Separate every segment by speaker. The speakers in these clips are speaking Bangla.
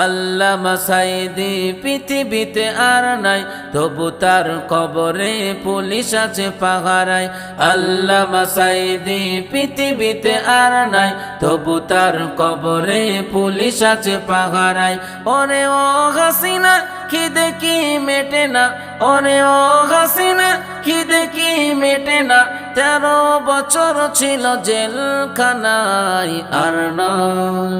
Speaker 1: আল্লামা সাঈদী পৃথিবীতে আর নাই, তবু তার কবরে পুলিশ আছে পাহারায়। আল্লামা সাঈদী পৃথিবীতে আর নাই, তবু তার কবরে পুলিশ আছে পাহারায়। ওরে ও হাসিনা খিদে কি মেটে না, ওরে ও হাসিনা খিদে কি মেটে না, 13 বছর ছিল জেলখানায় আর নয়।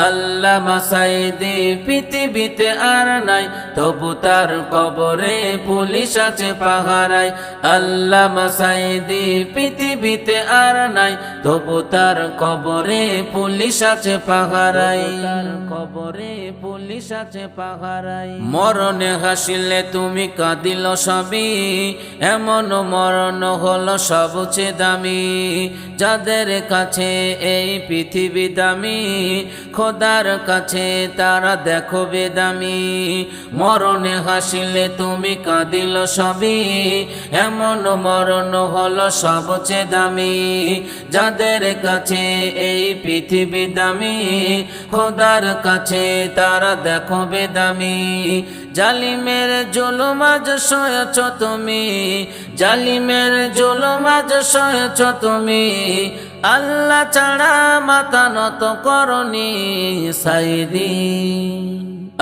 Speaker 1: আল্লামা সাঈদী পৃথিবীতে আর নাই, তবু তার কবরে পুলিশ আছে পাহারায়। আল্লামা সাঈদী পৃথিবীতে আর নাই, তবু তার কবরে পুলিশ আছে পাহারায়। কবরে পুলিশ আছে পাহারায়। মরণে হাসিলে তুমি কাঁদিল সবই, এমন মরণ হলো সবচেয়ে দামি। যাদের কাছে এই পৃথিবী দামি, খোদার কাছে তারা দেখো বেদামি। মরণে হাসিলে তুমি কাঁদিল সবই, এমন মরণ হলো সবচেয়ে দামি। যাদের কাছে এই পৃথিবী দামি, খোদার কাছে তারা দেখো বেদামি। জালিমের জুলুম আজ সয়েছ তুমি, জালিমের জুলুম আজ সয়েছ তুমি। আল্লাহ ছাড়া মাথা নত করনি সাঈদী।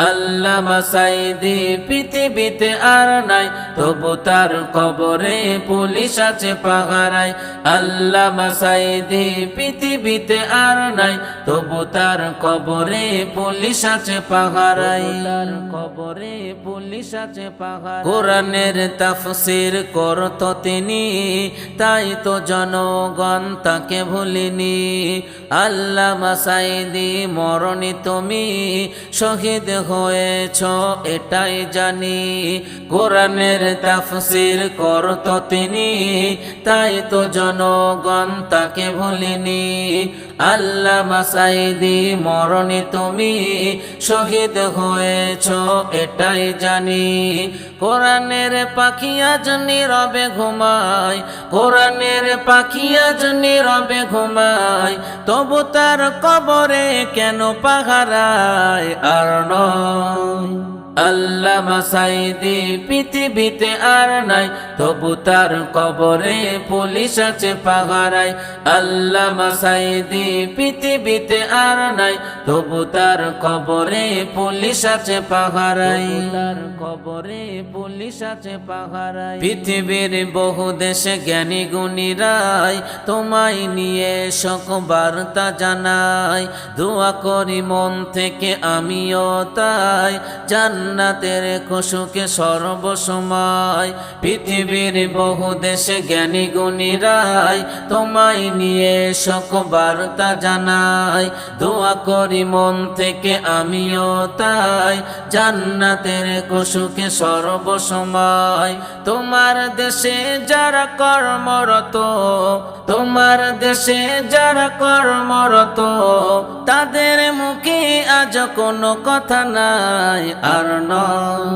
Speaker 1: আল্লামা সাঈদী পৃথিবীতে আর নাই, তবু তার কবরে পুলিশ আছে পাহারায়। আল্লামা সাঈদী পৃথিবীতে আর নাই, তবু তার কবরে পুলিশ আছে পাহারায়। কবরে পুলিশ আছে পাহারায়। কোরআনের তাফসীর করত তিনি, তাই তো জনগণ তাকে ভুলিনি। আল্লামা সাঈদী মরণে তুমি শহীদ হয়েছ এটাই জানি। কোরআনের তাফসীর করত তিনি, তাই তো জনগণ তাকে ভুলিনি। আল্লামা সাঈদী মরণে তুমি শহীদ হয়েছ এটাই জানি। কোরআনের পাখি আজ নীরবে ঘুমায়, কোরআনের পাখি আজ নীরবে ঘুমায়, তবু তার কবরে কেন পাহারায় আর নয়। আল্লামা সাঈদী পৃথিবীতে আর নাই, তবু তার কবরে পুলিশ আছে পাহারায়। আল্লামা সাঈদী পৃথিবীতে আর নাই, তবু তার কবরে পুলিশ আছে পাহারায়। তার কবরে পুলিশ আছে পাহারায়। পৃথিবীর বহু দেশে জ্ঞানী গুণীরাই তোমায় নিয়ে শোক বার্তা জানায়। দোয়া করি মন থেকে আমিও তাই, জান্নাতের খুশুকে সর্বসময়। পৃথিবীর বহু দেশে জ্ঞানী গুণীরাই তোমায় নিয়ে শোক বার্তা জানায়। দোয়া করি মন থেকে আমিও তাই, জান্নাতের খুশুকে সর্বসময়। তোমার দেশে যারা কর্মরত, তোমার দেশে যারা কর্মরত, তাদের মুখে আজ কোনো কথা নাই আর নয়।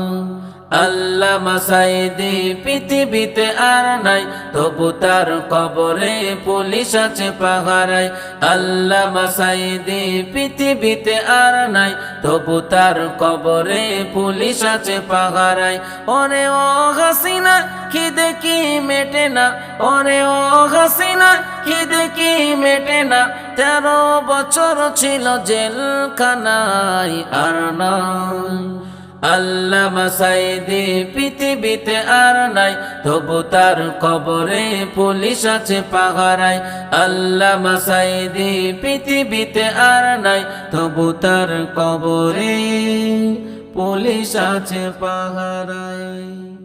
Speaker 1: আল্লামা সাঈদী পৃথিবীতে আর নাই, তবু তার কবরে পুলিশ আছে পাহারায়। আল্লামা সাঈদী পৃথিবীতে আর নাই, তবু তার কবরে পুলিশ আছে পাহারায়। ওরে ও হাসিনা খিদে কি মেটে না, ওরে ও হাসিনা খিদে কি মেটে না, 13 বছর ছিল জেলখানায় আর নয়। আল্লামা সাঈদী পৃথিবীতে আর নাই, তবু তার কবরে পুলিশ আছে পাহারায়। আল্লামা সাঈদী পৃথিবীতে আর নাই, তবু তার কবরে পুলিশ আছে পাহারায়।